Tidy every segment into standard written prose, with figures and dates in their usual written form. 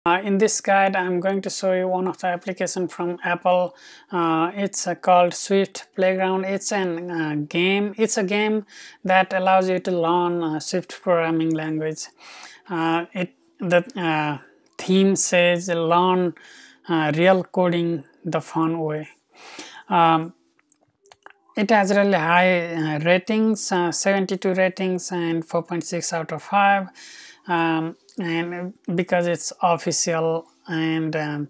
In this guide, I'm going to show you one of the application from Apple. It's called Swift Playground. It's a game. It's a game that allows you to learn Swift programming language. The theme says learn real coding the fun way. Um, it has really high ratings, 72 ratings and 4.6 out of 5. And because it's official and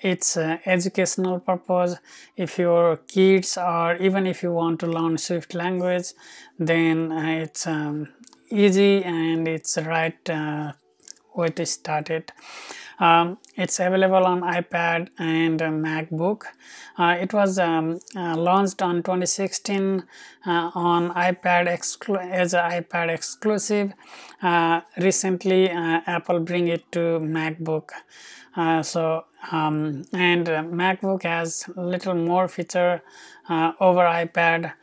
it's educational purpose. If your kids or even if you want to learn Swift language, then it's easy and it's the right way to start it. It's available on iPad and MacBook. It was launched on 2016 on iPad as an iPad exclusive. Recently, Apple bring it to MacBook. And MacBook has little more feature over iPad,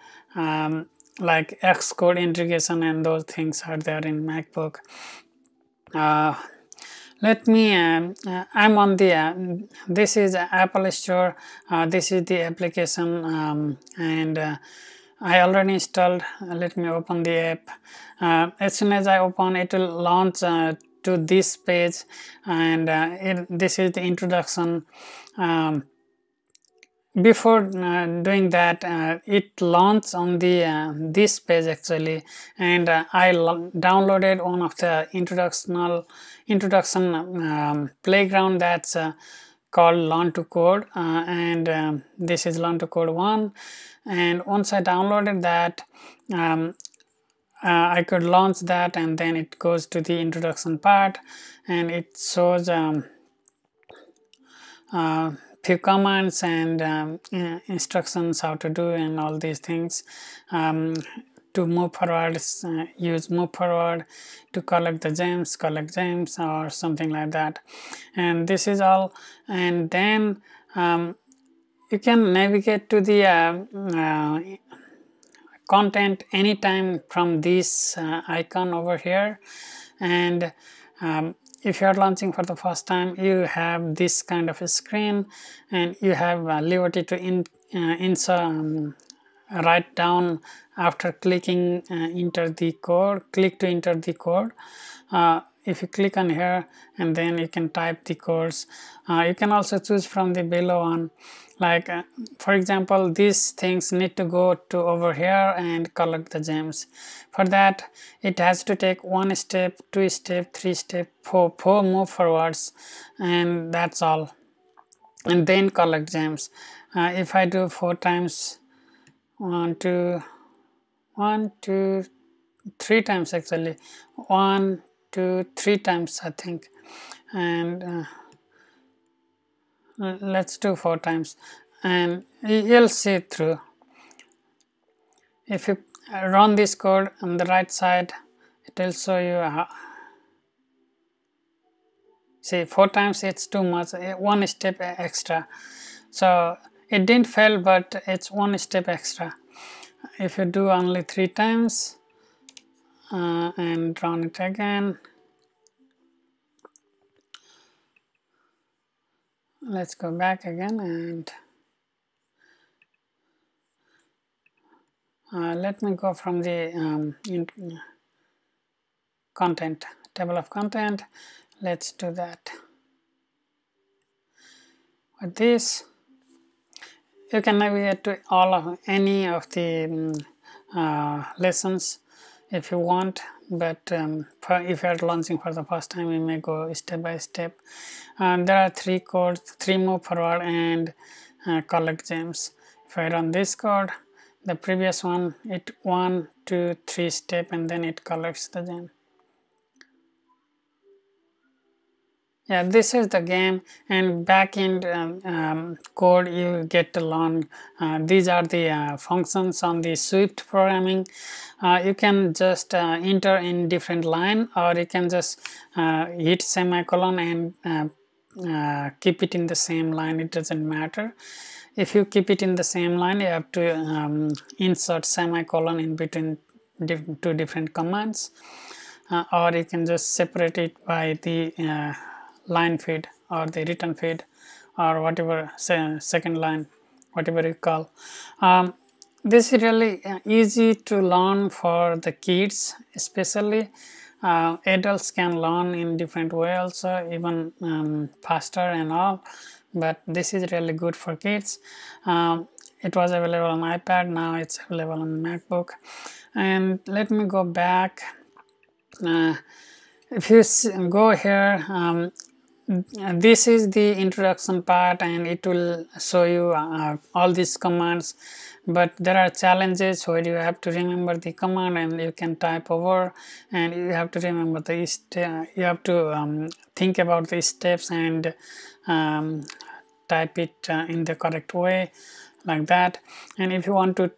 like Xcode integration, and those things are there in MacBook. I'm on the this is Apple Store. This is the application, and I already installed. Let me open the app. As soon as I open, it will launch to this page, and this is the introduction. Before doing that, it launched on the this page actually, and I downloaded one of the introduction playground that's called Learn to Code, and this is Learn to Code 1. And once I downloaded that, I could launch that, and then it goes to the introduction part, and it shows few commands and instructions how to do and all these things. To move forward, use move forward. To collect gems or something like that. And this is all. And then you can navigate to the content anytime from this icon over here. And if you are launching for the first time, you have this kind of a screen, and you have liberty to write down after clicking enter the code. Click to enter the code. If you click on here, and then you can type the codes. You can also choose from the below one, like for example, these things need to go to over here and collect the gems. For that, it has to take 1 step, 2 step, 3 step, 4 move forwards, and that's all, and then collect gems. If I do 4 times, 1 2 3 times actually, 1 2 3 times I think, and let's do 4 times, and you'll see it through. If you run this code on the right side, it will show you how. See, 4 times it's too much, 1 step extra, so it didn't fail, but it's 1 step extra. If you do only 3 times and run it again, let's go back again, and let me go from the content, table of content. Let's do that. With this, you can navigate to all of any of the lessons if you want, but if you are launching for the first time, you may go step by step. There are 3 codes: 3 move forward and collect gems. If I run this code, the previous one, it 1 2 3 step, and then it collects the gem. Yeah, this is the game, and backend code you get to learn. These are the functions on the Swift programming. You can just enter in different line, or you can just hit semicolon and keep it in the same line. It doesn't matter. If you keep it in the same line, you have to insert semicolon in between two different commands, or you can just separate it by the line feed or the return feed or whatever, second line, whatever you call. This is really easy to learn for the kids, especially. Adults can learn in different way also, even faster and all, but this is really good for kids. It was available on iPad, now it's available on MacBook. And let me go back. If you go here, this is the introduction part, and it will show you all these commands, but there are challenges where you have to remember the command and you can type over, and you have to remember the you have to think about the steps and type it in the correct way, like that. And if you want to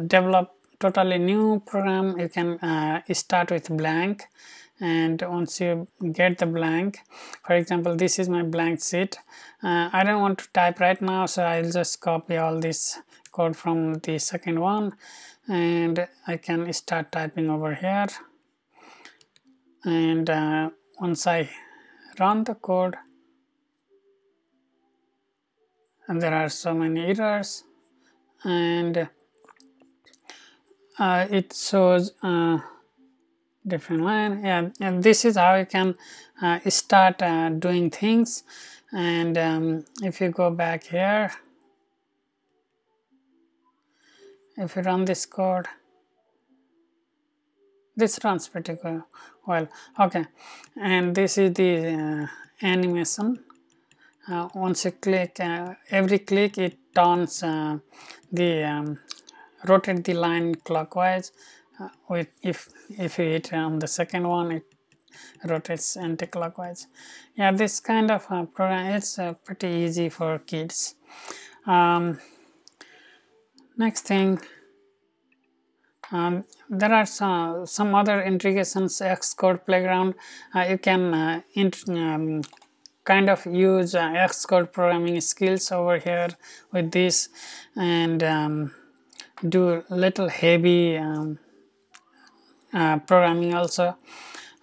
develop totally new program, you can start with blank, and once you get the blank, for example, this is my blank sheet. I don't want to type right now, so I'll just copy all this code from the second one, and I can start typing over here. And once I run the code, and there are so many errors, and it shows different line. Yeah, and this is how you can start doing things. And if you go back here, if you run this code, this runs pretty well. Okay, and this is the animation. Once you click, every click it turns rotate the line clockwise. With if you hit on the second one, it rotates anti-clockwise. Yeah, this kind of program is pretty easy for kids. Next thing, there are some other integrations. Xcode Playground, you can kind of use Xcode programming skills over here with this, and do little heavy programming also.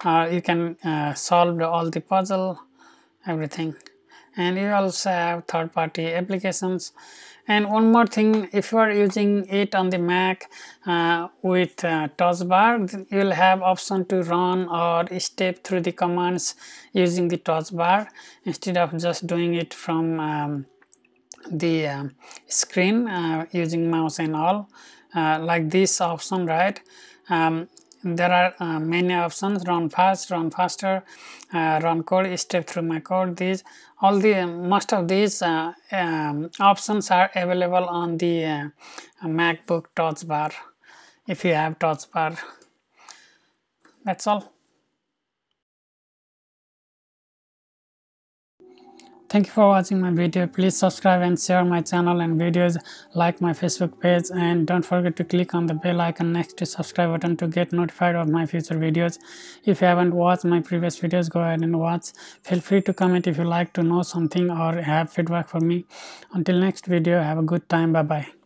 You can solve all the puzzle, everything. And you also have third-party applications. And one more thing, if you are using it on the Mac with touch bar, you will have option to run or step through the commands using the touch bar instead of just doing it from the screen using mouse and all, like this option, right? There are many options: run fast, run faster, run code, step through my code. These all the most of these options are available on the MacBook touch bar, if you have touch bar. That's all. Thank you for watching my video. Please subscribe and share my channel and videos, like my Facebook page, and don't forget to click on the bell icon next to subscribe button to get notified of my future videos. If you haven't watched my previous videos, go ahead and watch. Feel free to comment if you like to know something or have feedback for me. Until next video, have a good time. Bye bye.